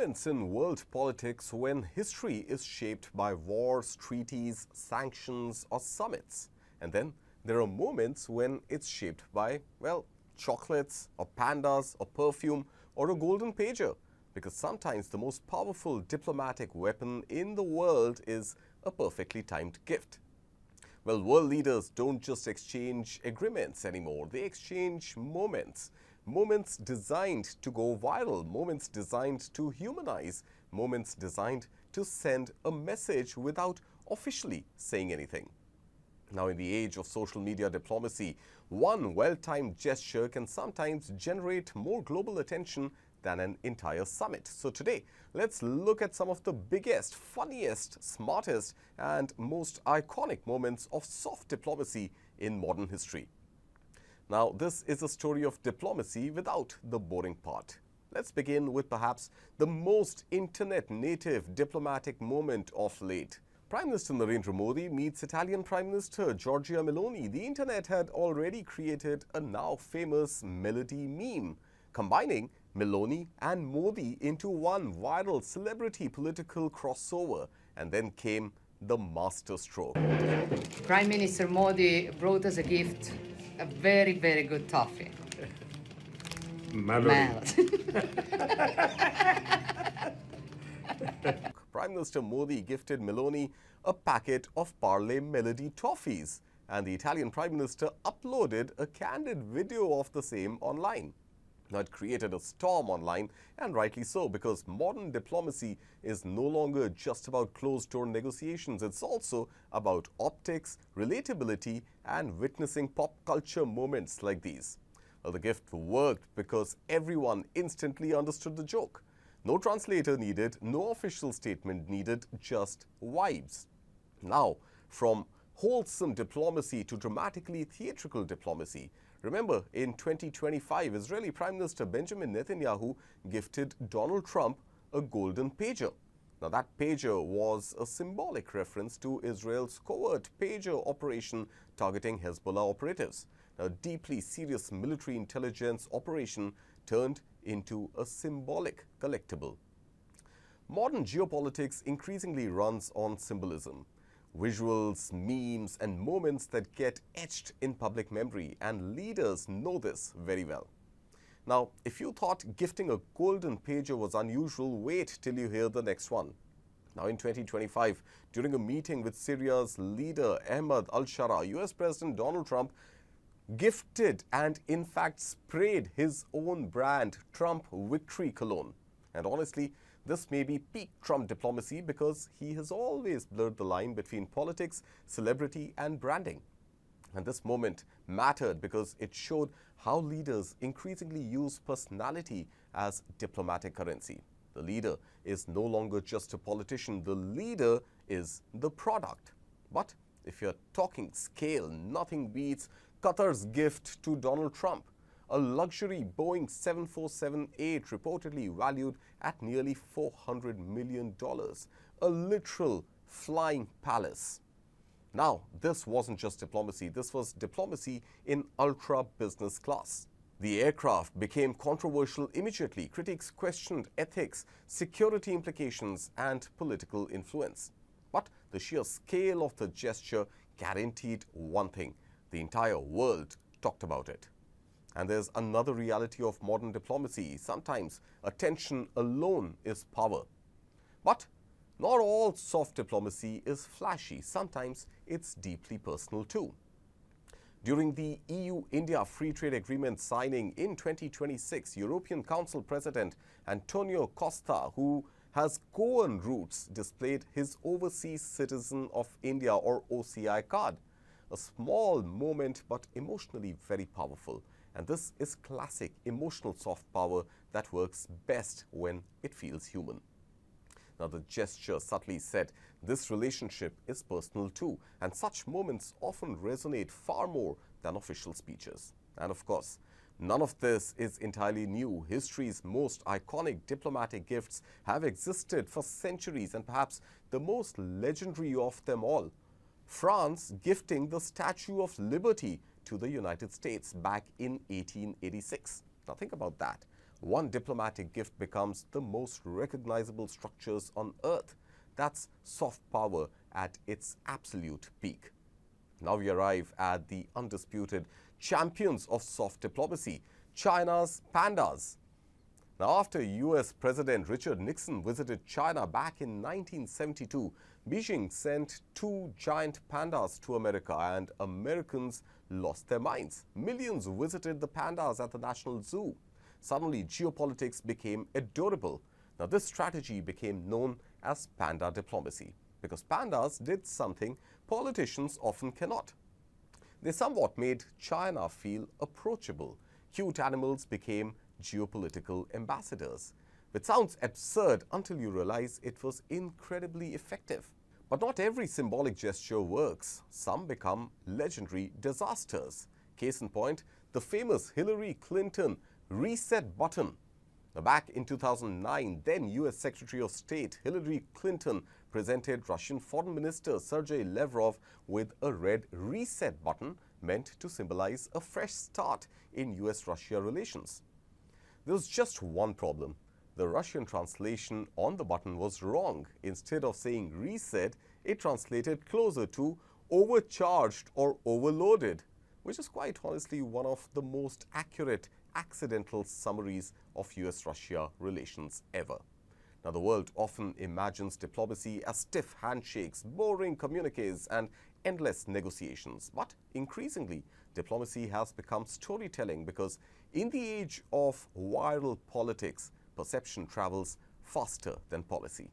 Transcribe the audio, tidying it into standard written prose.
moments in world politics when history is shaped by wars, treaties, sanctions, or summits. And then there are moments when it's shaped by, well, chocolates, or pandas, or perfume, or a golden pager. Because sometimes the most powerful diplomatic weapon in the world is a perfectly timed gift. Well, world leaders don't just exchange agreements anymore. They exchange moments. Moments designed to go viral, moments designed to humanize, moments designed to send a message without officially saying anything. Now, in the age of social media diplomacy, one well-timed gesture can sometimes generate more global attention than an entire summit. So today, let's look at some of the biggest, funniest, smartest, and most iconic moments of soft diplomacy in modern history. Now, this is a story of diplomacy without the boring part. Let's begin with perhaps the most internet-native diplomatic moment of late. Prime Minister Narendra Modi meets Italian Prime Minister Giorgia Meloni. The internet had already created a now famous melody meme, combining Meloni and Modi into one viral celebrity political crossover, and then came the masterstroke. Prime Minister Modi brought us a gift, a very, very good toffee. Prime Minister Modi gifted Meloni a packet of Parle Melody toffees, and the Italian Prime Minister uploaded a candid video of the same online. Now, it created a storm online, and rightly so, because modern diplomacy is no longer just about closed-door negotiations. It's also about optics, relatability, and witnessing pop culture moments like these. Well, the gift worked because everyone instantly understood the joke. No translator needed, no official statement needed, just vibes. Now, from wholesome diplomacy to dramatically theatrical diplomacy. Remember, in 2025, Israeli Prime Minister Benjamin Netanyahu gifted Donald Trump a golden pager. Now, that pager was a symbolic reference to Israel's covert pager operation targeting Hezbollah operatives. A deeply serious military intelligence operation turned into a symbolic collectible. Modern geopolitics increasingly runs on symbolism. Visuals, memes, and moments that get etched in public memory, and leaders know this very well. Now, if you thought gifting a golden pager was unusual, wait till you hear the next one. Now, in 2025, during a meeting with Syria's leader Ahmed al-Shara, US President Donald Trump gifted and in fact sprayed his own brand Trump Victory cologne. And honestly, this may be peak Trump diplomacy because he has always blurred the line between politics, celebrity, and branding. And this moment mattered because it showed how leaders increasingly use personality as diplomatic currency. The leader is no longer just a politician, the leader is the product. But if you're talking scale, nothing beats Qatar's gift to Donald Trump. A luxury Boeing 747-8 reportedly valued at nearly $400 million. A literal flying palace. Now, this wasn't just diplomacy. This was diplomacy in ultra business class. The aircraft became controversial immediately. Critics questioned ethics, security implications, and political influence. But the sheer scale of the gesture guaranteed one thing. The entire world talked about it. And there's another reality of modern diplomacy. Sometimes attention alone is power. But not all soft diplomacy is flashy. Sometimes it's deeply personal too. During the EU-India Free Trade Agreement signing in 2026, European Council President Antonio Costa, who has Goan roots, displayed his Overseas Citizen of India or OCI card. A small moment, but emotionally very powerful. And this is classic emotional soft power that works best when it feels human. Now, the gesture subtly said this relationship is personal too, and such moments often resonate far more than official speeches. And of course, none of this is entirely new. History's most iconic diplomatic gifts have existed for centuries, and perhaps the most legendary of them all, France gifting the Statue of Liberty to the United States back in 1886. Now think about that. one diplomatic gift becomes the most recognizable structures on earth. That's soft power at its absolute peak. Now we arrive at the undisputed champions of soft diplomacy, China's pandas. Now, after US President Richard Nixon visited China back in 1972, Beijing sent 2 giant pandas to America and Americans lost their minds. Millions visited the pandas at the National Zoo. Suddenly, geopolitics became adorable. Now, this strategy became known as panda diplomacy because pandas did something politicians often cannot. They somewhat made China feel approachable. Cute animals became geopolitical ambassadors, which sounds absurd until you realize it was incredibly effective. But not every symbolic gesture works. Some become legendary disasters. Case in point, the famous Hillary Clinton reset button. Now, back in 2009, then US Secretary of State Hillary Clinton presented Russian Foreign Minister Sergei Lavrov with a red reset button meant to symbolize a fresh start in US-Russia relations. There was just one problem. The Russian translation on the button was wrong. Instead of saying reset, it translated closer to overcharged or overloaded, which is quite honestly one of the most accurate accidental summaries of US-Russia relations ever. Now, the world often imagines diplomacy as stiff handshakes, boring communiques, and endless negotiations. But increasingly, diplomacy has become storytelling because in the age of viral politics, perception travels faster than policy.